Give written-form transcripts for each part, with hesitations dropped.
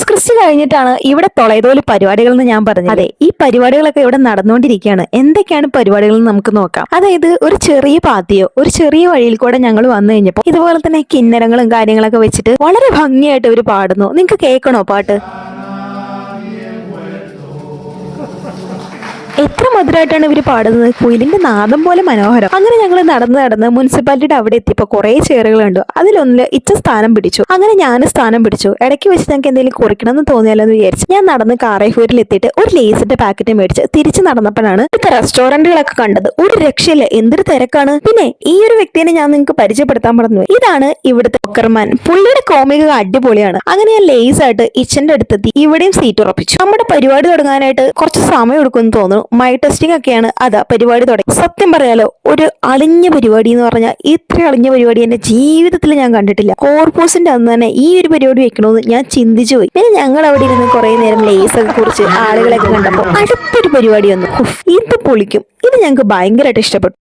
Christ കഴിഞ്ഞിട്ടാണ് ഇവിടെ തൊളയതോല് പരിപാടികൾ എന്ന് ഞാൻ പറഞ്ഞത്. അതെ, ഈ പരിപാടികളൊക്കെ ഇവിടെ നടന്നുകൊണ്ടിരിക്കുകയാണ്. എന്തൊക്കെയാണ് പരിപാടികൾ എന്ന് നമുക്ക് നോക്കാം. അതായത് ഒരു ചെറിയ പാത്തിയോ ഒരു ചെറിയ വഴിയിൽ കൂടെ ഞങ്ങൾ വന്നു കഴിഞ്ഞപ്പോൾ ഇതുപോലെ തന്നെ കിന്നരങ്ങളും കാര്യങ്ങളൊക്കെ വെച്ചിട്ട് വളരെ ഭംഗിയായിട്ട് ഇവർ പാടുന്നു. നിങ്ങൾക്ക് കേൾക്കണോ പാട്ട്? എത്ര മധുരമായിട്ടാണ് ഇവർ പാടുന്നത്. കുയിലിന്റെ നാദം പോലെ മനോഹരം. അങ്ങനെ ഞങ്ങൾ നടന്ന് മുനിസിപ്പാലിറ്റിയുടെ അവിടെ എത്തിയപ്പോൾ കുറെ ചെയറുകൾ കണ്ടു. അതിലൊന്നില് ഇച്ച സ്ഥാനം പിടിച്ചു. അങ്ങനെ ഞാൻ സ്ഥാനം പിടിച്ചു. ഇടയ്ക്ക് വെച്ച് ഞങ്ങൾക്ക് എന്തെങ്കിലും കുറിക്കണം എന്ന് തോന്നിയാലോ എന്ന് വിചാരിച്ചു ഞാൻ നടന്ന് കാറേഫൂരിൽ എത്തിയിട്ട് ഒരു ലേസിന്റെ പാക്കറ്റ് മേടിച്ച് തിരിച്ച് നടന്നപ്പോഴാണ് ഇവിടുത്തെ റെസ്റ്റോറന്റുകളൊക്കെ കണ്ടത്. ഒരു രക്ഷയില്ല, എന്തൊരു തിരക്കാണ്. പിന്നെ ഈ ഒരു വ്യക്തിനെ ഞാൻ നിങ്ങൾക്ക് പരിചയപ്പെടുത്താൻ പറഞ്ഞു. ഇതാണ് ഇവിടുത്തെ ബക്കർമാൻ. പുള്ളിയുടെ കോമിക അടിപൊളിയാണ്. അങ്ങനെ ഞാൻ ലേസ് ആയിട്ട് ഇച്ചന്റെ അടുത്തെത്തി ഇവിടെയും സീറ്റ് ഉറപ്പിച്ചു. നമ്മുടെ പരിപാടി തുടങ്ങാനായിട്ട് കുറച്ച് സമയം എടുക്കുമെന്ന് തോന്നുന്നു. മൈ ടെസ്റ്റിംഗ് ഒക്കെയാണ്. അതാ പരിപാടി തുടങ്ങി. സത്യം പറയാലോ, ഒരു അളിഞ്ഞ പരിപാടി എന്ന് പറഞ്ഞാൽ ഇത്ര അളിഞ്ഞ പരിപാടി എന്റെ ജീവിതത്തിൽ ഞാൻ കണ്ടിട്ടില്ല. കോർപ്പോസിന്റെ അന്ന് തന്നെ ഈ ഒരു പരിപാടി വെക്കണമെന്ന് ഞാൻ ചിന്തിച്ചു പോയി. പിന്നെ ഞങ്ങൾ അവിടെ ഇരുന്ന് കുറെ നേരം ലേസ് ഒക്കെ കുറിച്ച് ആളുകളൊക്കെ കണ്ടപ്പോൾ അടുത്തൊരു പരിപാടി വന്നു. ഇത് പൊളിക്കും. ഇത് ഞങ്ങൾക്ക് ഭയങ്കരമായിട്ട് ഇഷ്ടപ്പെട്ടു.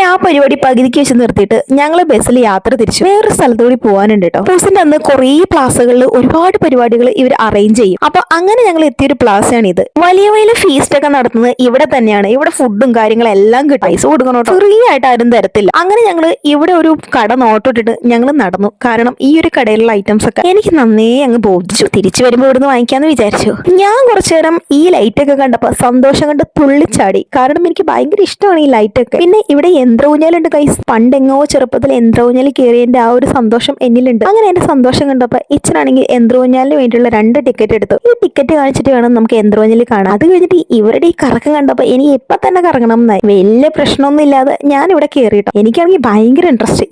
ആ പരിപാടി പകുതിക്ക് വെച്ച് നിർത്തിയിട്ട് ഞങ്ങൾ ബസ്സിൽ യാത്ര തിരിച്ചു. വേറൊരു സ്ഥലത്തുകൂടി പോകാനുണ്ട് കേട്ടോ. ബസ്സിന്റെ അന്ന് കുറേ പ്ലാസകളിൽ ഒരുപാട് പരിപാടികൾ ഇവർ അറേഞ്ച് ചെയ്യും. അപ്പൊ അങ്ങനെ ഞങ്ങൾ എത്തിയൊരു പ്ലാസയാണ് ഇത്. വലിയ വലിയ ഫീസ്റ്റ് ഒക്കെ നടത്തുന്നത് ഇവിടെ തന്നെയാണ്. ഇവിടെ ഫുഡും കാര്യങ്ങളും എല്ലാം കിട്ടും. പൈസ കൊടുക്കണം, ഫ്രീ ആയിട്ട് ആരും തരത്തില്ല. അങ്ങനെ ഞങ്ങൾ ഇവിടെ ഒരു കട നോട്ടിട്ടിട്ട് ഞങ്ങൾ നടന്നു. കാരണം ഈ ഒരു കടയിലുള്ള ഐറ്റംസ് ഒക്കെ എനിക്ക് നന്നേ അങ്ങ് ബോധിച്ചു. തിരിച്ചു വരുമ്പോൾ ഇവിടുന്ന് വാങ്ങിക്കാന്ന് വിചാരിച്ചു. ഞാൻ കുറച്ചു നേരം ഈ ലൈറ്റ് ഒക്കെ കണ്ടപ്പോ സന്തോഷം കണ്ട് തുള്ളിച്ചാടി. കാരണം എനിക്ക് ഭയങ്കര ഇഷ്ടമാണ് ഈ ലൈറ്റ് ഒക്കെ. പിന്നെ ഇവിടെ യന്ത്രഊഞ്ഞാലുണ്ട് കൈസ്. പണ്ടെങ്ങോ ചെറുപ്പത്തിൽ യന്ത്രഊഞ്ഞാൽ കയറിയതിന്റെ ആ ഒരു സന്തോഷം എന്നിലുണ്ട്. അങ്ങനെ എന്റെ സന്തോഷം കണ്ടപ്പോ ഇച്ചനാണെങ്കിൽ യന്ത്രഊഞ്ഞാലിന് വേണ്ടിയുള്ള 2 ടിക്കറ്റ് എടുത്തു. ഈ ടിക്കറ്റ് കാണിച്ചിട്ട് വേണം നമുക്ക് യന്ത്രഊഞ്ഞാൽ കാണാം. അത് കഴിഞ്ഞിട്ട് ഇവരുടെ ഈ കറക്കം കണ്ടപ്പോ എനിക്ക് ഇപ്പൊ തന്നെ കറങ്ങണം എന്നായി. വലിയ പ്രശ്നമൊന്നും ഇല്ലാതെ ഞാൻ ഇവിടെ കയറിയിട്ടോ. എനിക്കാണെങ്കിൽ ഭയങ്കര ഇൻട്രസ്റ്റ്.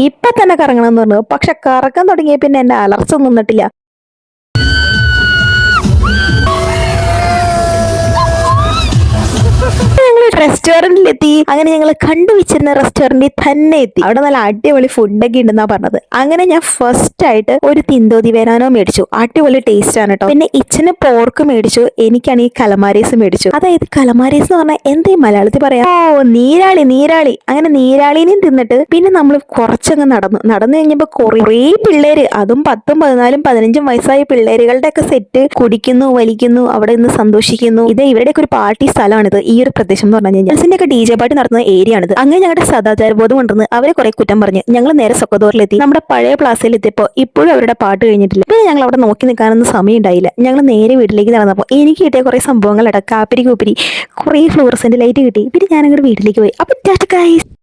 ഇപ്പൊ തന്നെ കറങ്ങണം എന്ന് പറഞ്ഞു. പക്ഷെ കറക്കം തുടങ്ങിയ പിന്നെ എന്റെ അലർച്ച ഒന്നും നിന്നിട്ടില്ല. റെസ്റ്റോറന്റിലെത്തി. അങ്ങനെ ഞങ്ങൾ കണ്ടുവച്ചിരുന്ന റെസ്റ്റോറന്റിൽ തന്നെ എത്തി. അവിടെ നല്ല അടിപൊളി ഫുഡൊക്കെ ഉണ്ടെന്നാ പറഞ്ഞത്. അങ്ങനെ ഞാൻ ഫസ്റ്റ് ആയിട്ട് ഒരു തിന്തോതി വേരാനോ മേടിച്ചു. അടിപൊളി ടേസ്റ്റ് ആണ് കേട്ടോ. പിന്നെ ഇച്ചന് പോർക്ക് മേടിച്ചു. എനിക്കാണെങ്കിൽ കലമാരീസ് മേടിച്ചു. അതായത് കലമാരീസ് എന്ന് പറഞ്ഞാൽ എന്തേ മലയാളത്തിൽ പറയാം? ഓ, നീരാളി. അങ്ങനെ നീരാളിനെയും തിന്നിട്ട് പിന്നെ നമ്മൾ കുറച്ചങ്ങ് നടന്നു കഴിഞ്ഞപ്പോ കുറേ പിള്ളേര്, അതും 10, 14, 15 വയസ്സായ പിള്ളേരുകളുടെ ഒക്കെ സെറ്റ് കുടിക്കുന്നു, വലിക്കുന്നു, അവിടെ നിന്ന് സന്തോഷിക്കുന്നു. ഇത് ഇവരുടെയൊക്കെ ഒരു പാർട്ടി സ്ഥലമാണിത്. ഈ ഒരു പ്രദേശം എന്ന് പറഞ്ഞു കഴിഞ്ഞാൽ ഒക്കെ DJ പാർട്ടി നടത്തുന്ന ഏരിയ ആണിത്. അങ്ങനെ ഞങ്ങളുടെ സദാചാരബോധം കൊണ്ടുവന്ന് അവരെ കുറെ കുറ്റം പറഞ്ഞ് ഞങ്ങൾ നേരെ സൊക്കദോറിലെത്തി. നമ്മുടെ പഴയ പ്ലാസയിൽ എത്തിയപ്പോൾ ഇപ്പോഴും അവരുടെ പാട്ട് കഴിഞ്ഞിട്ടില്ല. പിന്നെ ഞങ്ങൾ അവിടെ നോക്കി നിൽക്കാനൊന്നും സമയം ഉണ്ടായില്ല. ഞങ്ങൾ നേരെ വീട്ടിലേക്ക് നടന്നപ്പോൾ എനിക്ക് കിട്ടിയ കുറെ സംഭവങ്ങൾ കാപ്പിരി കൂപ്പിരി കുറെ ഫ്ലൂറസെന്റ് ലൈറ്റ് കിട്ടി. പിന്നെ ഞാൻ അങ്ങോട്ട് വീട്ടിലേക്ക് പോയി. അപ്പൊ ടാറ്റ ഗൈസ്.